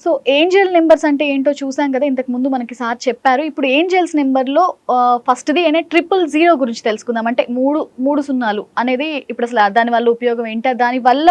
So Angel numbers అంటే ఏంటో చూసాం కదా, ఇంతకు ముందు మనకి సార్ చెప్పారు. ఇప్పుడు ఏంజెల్స్ నెంబర్లో ఫస్ట్ది అనే 000 గురించి తెలుసుకుందాం. అంటే మూడు సున్నాలు అనేది ఇప్పుడు అసలు దాని వల్ల ఉపయోగం ఏంటి, దాని వల్ల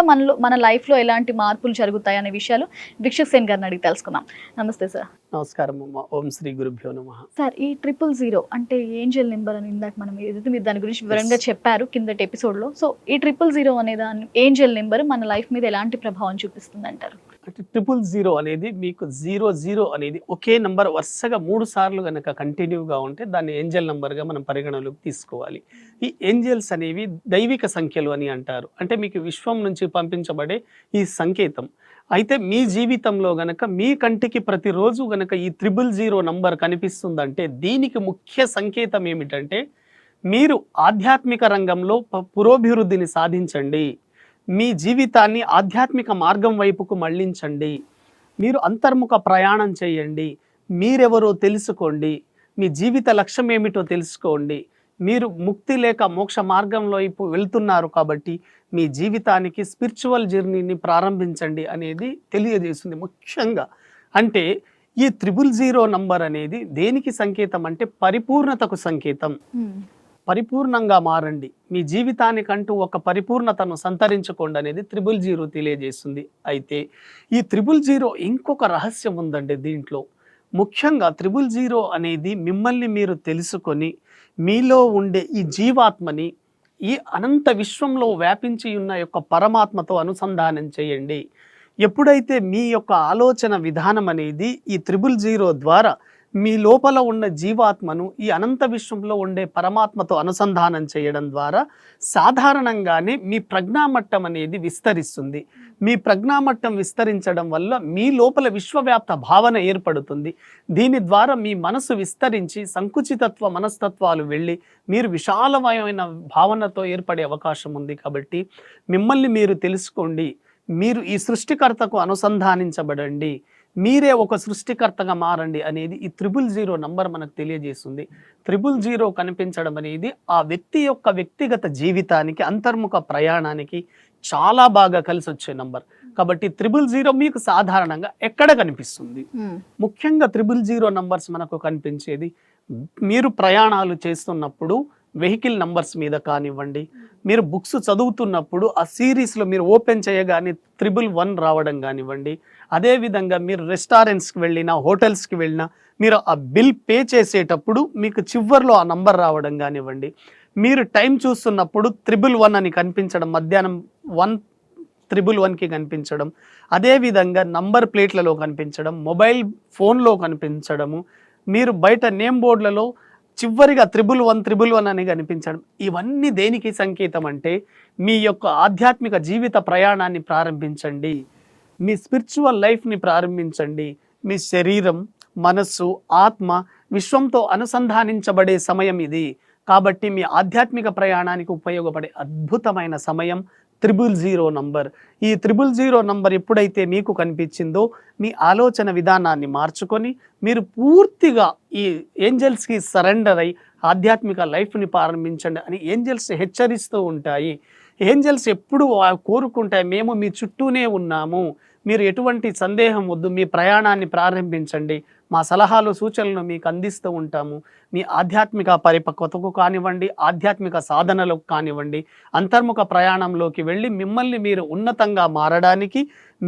మన లైఫ్లో ఎలాంటి మార్పులు జరుగుతాయి అనే విషయాలు దీక్షిత్ సేన్ గారిని అడిగి తెలుసుకుందాం. నమస్తే సార్. నమస్కారం అమ్మ. ఓం శ్రీ గురుభ్యో నమః. సార్, ఈ 000 అంటే ఏంజెల్ నెంబర్ అని ఇందాక మనం ఏదైతే మీరు దాని గురించి వివరంగా చెప్పారు కిందటి ఎపిసోడ్లో. సో ఈ 000 అనే దాని ఏంజెల్ నెంబర్ మన లైఫ్ మీద ఎలాంటి ప్రభావం చూపిస్తుంది అంటారు? అంటే 000 అనేది మీకు 00 అనేది ఒకే నంబర్ వరుసగా 3 సార్లు కనుక కంటిన్యూగా ఉంటే దాన్ని ఏంజెల్ నంబర్గా మనం పరిగణలోకి తీసుకోవాలి. ఈ ఏంజెల్స్ అనేవి దైవిక సంఖ్యలు అని అంటారు. అంటే మీకు విశ్వం నుంచి పంపించబడే ఈ సంకేతం. అయితే మీ జీవితంలో గనక మీ కంటికి ప్రతిరోజు గనక ఈ 000 నంబర్ కనిపిస్తుందంటే దీనికి ముఖ్య సంకేతం ఏమిటంటే మీరు ఆధ్యాత్మిక రంగంలో పురోభివృద్ధిని సాధించండి, మీ జీవితాన్ని ఆధ్యాత్మిక మార్గం వైపుకు మళ్లించండి, మీరు అంతర్ముఖ ప్రయాణం చేయండి, మీరెవరో తెలుసుకోండి, మీ జీవిత లక్ష్యం ఏమిటో తెలుసుకోండి, మీరు ముక్తి లేక మోక్ష మార్గంలో వైపు వెళ్తున్నారు కాబట్టి మీ జీవితానికి స్పిరిచువల్ జర్నీని ప్రారంభించండి అనేది తెలియజేస్తుంది. ముఖ్యంగా అంటే ఈ 000 నంబర్ అనేది దేనికి సంకేతం అంటే పరిపూర్ణతకు సంకేతం. పరిపూర్ణంగా మారండి, మీ జీవితానికంటూ ఒక పరిపూర్ణతను సంతరించుకోండి అనేది 000 తెలియజేస్తుంది. అయితే ఈ 000 ఇంకొక రహస్యం ఉందండి దీంట్లో. ముఖ్యంగా 000 అనేది మిమ్మల్ని మీరు తెలుసుకొని మీలో ఉండే ఈ జీవాత్మని ఈ అనంత విశ్వంలో వ్యాపించి ఉన్న యొక్క పరమాత్మతో అనుసంధానం చేయండి. ఎప్పుడైతే మీ యొక్క ఆలోచన విధానం అనేది ఈ 000 ద్వారా మీ లోపల ఉన్న జీవాత్మను ఈ అనంత విశ్వంలో ఉండే పరమాత్మతో అనుసంధానం చేయడం ద్వారా సాధారణంగానే మీ ప్రజ్ఞామట్టం అనేది విస్తరిస్తుంది. మీ ప్రజ్ఞామట్టం విస్తరించడం వల్ల మీ లోపల విశ్వవ్యాప్త భావన ఏర్పడుతుంది. దీని ద్వారా మీ మనసు విస్తరించి సంకుచితత్వ మనస్తత్వాలు వెళ్ళి మీరు విశాలమైన భావనతో ఏర్పడే అవకాశం ఉంది. కాబట్టి మిమ్మల్ని మీరు తెలుసుకోండి, మీరు ఈ సృష్టికర్తకు అనుసంధానించబడండి, మీరే ఒక సృష్టికర్తగా మారండి అనేది ఈ 000 నంబర్ మనకు తెలియజేస్తుంది. 000 కనిపించడం అనేది ఆ వ్యక్తి యొక్క వ్యక్తిగత జీవితానికి అంతర్ముఖ ప్రయాణానికి చాలా బాగా కలిసి వచ్చే నంబర్. కాబట్టి 000 మీకు సాధారణంగా ఎక్కడ కనిపిస్తుంది? ముఖ్యంగా 000 నంబర్స్ మనకు కనిపించేది మీరు ప్రయాణాలు చేస్తున్నప్పుడు వెహికల్ నంబర్స్ మీద కానివ్వండి, మీరు బుక్స్ చదువుతున్నప్పుడు ఆ సిరీస్లో మీరు ఓపెన్ చేయగానే 111 రావడం కానివ్వండి, అదేవిధంగా మీరు రెస్టారెంట్స్కి వెళ్ళినా హోటల్స్కి వెళ్ళినా మీరు ఆ బిల్ పే చేసేటప్పుడు మీకు చివర్లో ఆ నంబర్ రావడం కానివ్వండి, మీరు టైం చూస్తున్నప్పుడు 111 అని కనిపించడం, మధ్యాహ్నం 111కి కనిపించడం, అదేవిధంగా నంబర్ ప్లేట్లలో కనిపించడం, మొబైల్ ఫోన్లో కనిపించడము, మీరు బయట నేమ్ బోర్డులలో చివరిగా 111 అని కనిపించడం, ఇవన్నీ దేనికి సంకేతం అంటే మీ యొక్క ఆధ్యాత్మిక జీవిత ప్రయాణాన్ని ప్రారంభించండి, మీ స్పిరిచువల్ లైఫ్ని ప్రారంభించండి. మీ శరీరం, మనస్సు, ఆత్మ విశ్వంతో అనుసంధానించబడే సమయం ఇది. కాబట్టి మీ ఆధ్యాత్మిక ప్రయాణానికి ఉపయోగపడే అద్భుతమైన సమయం 000 నంబర్. ఈ 000 నంబర్ ఎప్పుడైతే మీకు కనిపించిందో మీ ఆలోచన విధానాన్ని మార్చుకొని మీరు పూర్తిగా ఈ ఏంజల్స్కి సరెండర్ అయి ఆధ్యాత్మిక లైఫ్ని ప్రారంభించండి అని ఏంజల్స్ హెచ్చరిస్తూ ఉంటాయి. ఏంజల్స్ ఎప్పుడు కోరుకుంటాయి, మేము మీ చుట్టూనే ఉన్నాము, మీరు ఎటువంటి సందేహం వద్దు, మీ ప్రయాణాన్ని ప్రారంభించండి, మా సలహాలు సూచనలు మీకు అందిస్తూ ఉంటాము. మీ ఆధ్యాత్మిక పరిపక్వతకు కానివ్వండి, ఆధ్యాత్మిక సాధనలకు కానివ్వండి, అంతర్ముఖ ప్రయాణంలోకి వెళ్ళి మిమ్మల్ని మీరు ఉన్నతంగా మారడానికి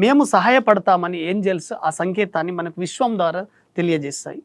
మేము సహాయపడతామని ఏంజల్స్ ఆ సంకేతాన్ని మనకు విశ్వం ద్వారా తెలియజేస్తాయి.